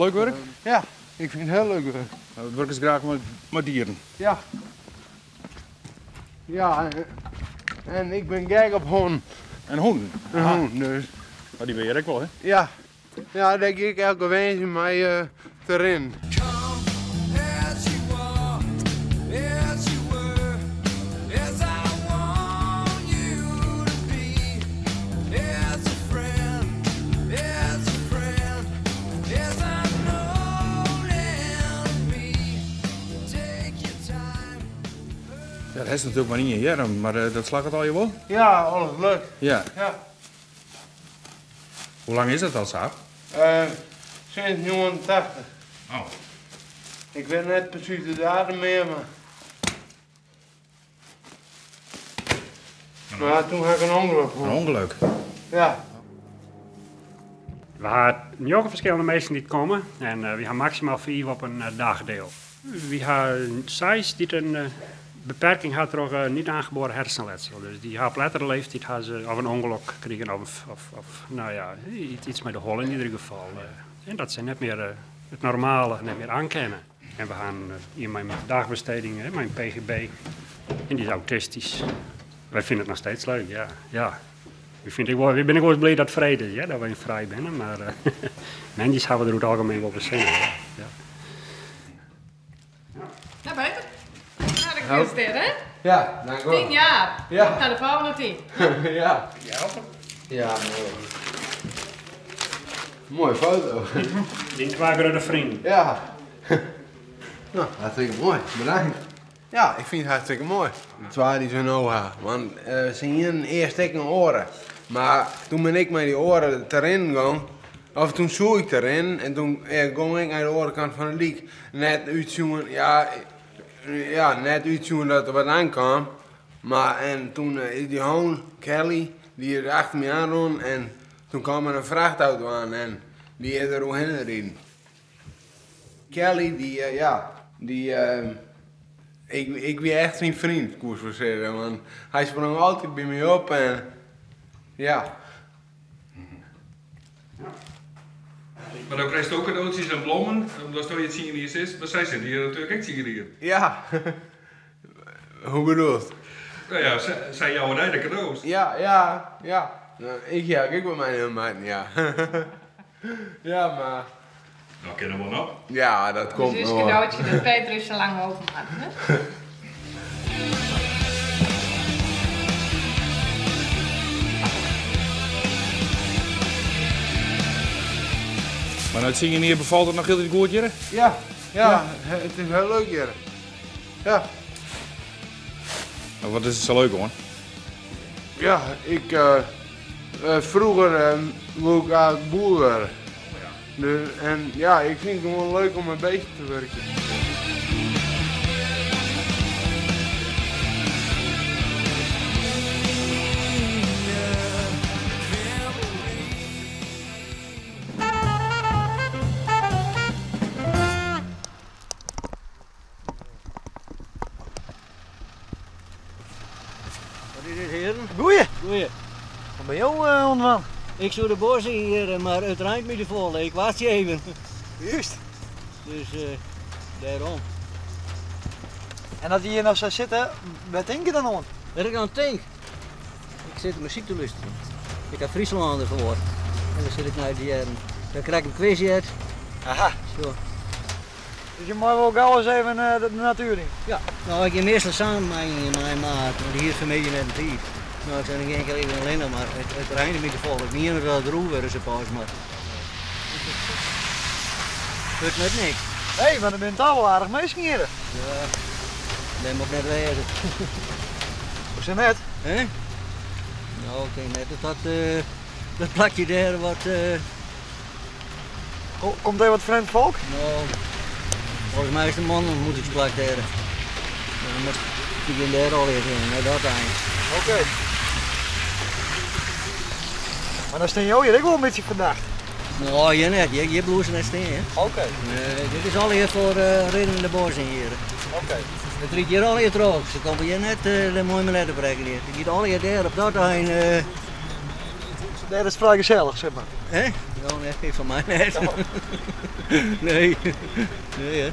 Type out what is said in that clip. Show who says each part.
Speaker 1: leuk werk?
Speaker 2: Ja, ik vind het heel leuk werk.
Speaker 1: Nou, werk is graag met dieren.
Speaker 2: Ja. Ja, en ik ben gek op honden.
Speaker 1: En honden?
Speaker 2: Een hond, dus.
Speaker 1: Maar die ben je ook wel, hè?
Speaker 2: Ja. Ja, denk ik elke week in mijn terrein.
Speaker 1: Ja, dat is natuurlijk maar niet in Jerm, maar dat slag het al je wel?
Speaker 2: Ja, alles leuk.
Speaker 1: Ja.
Speaker 2: Ja.
Speaker 1: Hoe lang is dat al, Saap?
Speaker 2: Sinds 89.
Speaker 1: Oh.
Speaker 2: Ik weet net precies de datum meer, maar... Maar toen had ik een ongeluk
Speaker 1: Een
Speaker 2: gehad.
Speaker 1: ongeluk.
Speaker 2: Ja.
Speaker 3: We hebben heel verschillende mensen die komen en we hebben maximaal 4 op een dagdeel. We hebben 6 die een beperking had door niet aangeboren hersenletsel. Dus die hebben op latere leeftijd ze of een ongeluk kregen of nou ja, iets met de hol in ieder geval. En dat ze net meer het normale net meer aankennen. En we gaan in mijn dagbesteding, mijn PGB, en die is autistisch. Wij vinden het nog steeds leuk, ja. Ja. Ik ben ook wel blij dat het vrede is, ja, dat we vrij zijn, maar mensen hebben er over het algemeen wel bezin. Ja.
Speaker 4: Nou, beter. Nou, dan gefeliciteerd, hè?
Speaker 2: Ja, dank u wel.
Speaker 4: 10 jaar.
Speaker 2: Ja.
Speaker 4: Naar de volgende 10.
Speaker 2: Ja. Ja, mooi. Mooie foto.
Speaker 3: Die waren de vrienden.
Speaker 2: Ja. Nou, hartstikke mooi. Bedankt. Ja, ik vind het hartstikke mooi. Het waren die zo'n ogen. Want ze zien eerst ik een oren. Maar toen ben ik met die oren erin gegaan. Of toen zoek ik erin en toen ging ik naar de orenkant van de liek. Net uitzoeken, net uitzoeken dat er wat aankwam. Maar en toen is die hond, Kelly, die er achter me aan en toen kwam er een vrachtauto aan en die is er doorheen gereden. Kelly, ik ben echt zijn vriend, koers voor zeggen, want hij sprong altijd bij me op en ja.
Speaker 1: Maar dan krijg je ook cadeautjes en bloemen, omdat je het zien hier is. Maar zij zijn hier natuurlijk echt hier.
Speaker 2: Ja. Hoe bedoeld?
Speaker 1: Nou ja, zij jouw en de cadeaus.
Speaker 2: Ja. Nou, ik wil mijn helemaal, ja. Ja, maar...
Speaker 1: Nou, kennen we wel op.
Speaker 2: Ja, dat komt
Speaker 4: Dus
Speaker 2: nog
Speaker 4: is
Speaker 2: wel.
Speaker 4: cadeautje dat Peter is zo lang open had, hè?
Speaker 1: Maar het zien hier bevalt het nog heel goed hier?
Speaker 2: Ja, het is heel leuk hier. Ja.
Speaker 1: Nou, wat is het zo leuk hoor?
Speaker 2: Ja, vroeger wou ik eigenlijk boer worden. En ja, ik vind het gewoon leuk om een beetje te werken.
Speaker 5: Wat is dit, heren?
Speaker 6: Goeie.
Speaker 5: Goeie.
Speaker 6: Wat ben je onderman?
Speaker 5: Ik zou de bos in hier, maar het ruimt me vol. Ik wacht je even.
Speaker 6: Juist.
Speaker 5: Dus daarom.
Speaker 6: En dat die hier nog zo zitten, wat denk je dan aan?
Speaker 5: Wat ik aan denk? Ik zit muziek te luisteren. Ik heb Friesland ervoor. En dan zit ik naar die jaren. Dan krijg ik een quizje uit.
Speaker 6: Aha.
Speaker 5: Zo.
Speaker 6: Dus je mag wel gauw eens even de natuur in.
Speaker 5: Ja. Nou, ik heb meestal samen met mijn maat, want hier familie net een tijd. Nou, ik zei geen keer even alleen, maar het ruimt me vol. Ik niet meer dat roer weer eens een pauze, maar... Het net niks.
Speaker 6: Hé, maar dan ben je wel aardig meescheren.
Speaker 5: Ja, dat moet net wezen.
Speaker 6: Hoe ze net?
Speaker 5: Hè? Nou, ik denk net dat plakje daar wat...
Speaker 6: Komt er wat vreemd volk?
Speaker 5: Nou, volgens mij is de man ontmoetingsplak daar. Dan moet ik in daar al eens in, naar dat eind.
Speaker 6: Oké. Maar dan steen jou hier ook wel een beetje verdacht.
Speaker 5: Nou, je net, je blouse net steen, hè?
Speaker 6: Oké.
Speaker 5: Dit is al hier voor ridden in de bos in hier.
Speaker 6: Oké.
Speaker 5: Het riet hier al hier terug. Ze komen hier net de mooie meletten brengen hier. Je ziet al hier daar op dat eind
Speaker 6: Dat is vrij gezellig, zeg maar.
Speaker 5: Hè? Ja, nee, van mij net. Nee. Nee, hè.